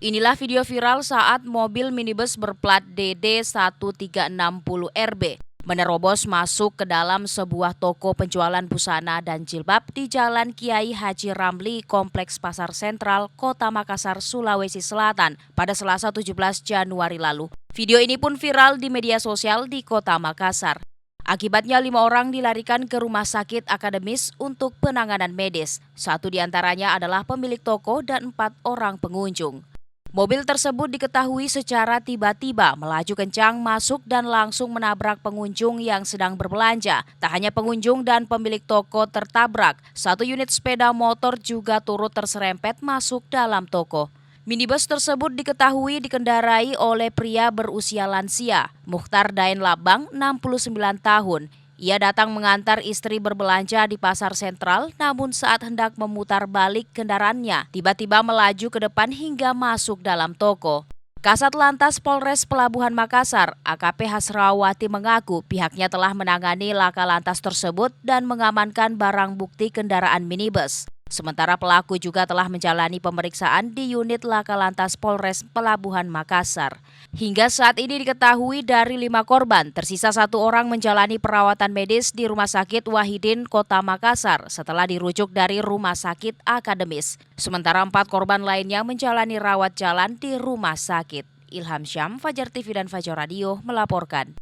Inilah video viral saat mobil minibus berplat DD1360RB menerobos masuk ke dalam sebuah toko penjualan busana dan jilbab di Jalan Kiai Haji Ramli, Kompleks Pasar Sentral, Kota Makassar, Sulawesi Selatan pada Selasa 17 Januari lalu. Video ini pun viral di media sosial di Kota Makassar. Akibatnya 5 orang dilarikan ke rumah sakit akademis untuk penanganan medis. 1 diantaranya adalah pemilik toko dan 4 orang pengunjung. Mobil tersebut diketahui secara tiba-tiba melaju kencang masuk dan langsung menabrak pengunjung yang sedang berbelanja. Tak hanya pengunjung dan pemilik toko tertabrak, 1 unit sepeda motor juga turut terserempet masuk dalam toko. Minibus tersebut diketahui dikendarai oleh pria berusia lansia, Mukhtar Dain Labang, 69 tahun. Ia datang mengantar istri berbelanja di pasar sentral, namun saat hendak memutar balik kendaraannya, tiba-tiba melaju ke depan hingga masuk dalam toko. Kasat Lantas Polres Pelabuhan Makassar, AKP Hasrawati mengaku pihaknya telah menangani laka lantas tersebut dan mengamankan barang bukti kendaraan minibus. Sementara pelaku juga telah menjalani pemeriksaan di unit laka lantas Polres Pelabuhan Makassar. Hingga saat ini diketahui dari 5 korban, tersisa 1 orang menjalani perawatan medis di Rumah Sakit Wahidin, Kota Makassar setelah dirujuk dari Rumah Sakit Akademis. Sementara 4 korban lainnya menjalani rawat jalan di rumah sakit. Ilham Syam, Fajar TV dan Fajar Radio melaporkan.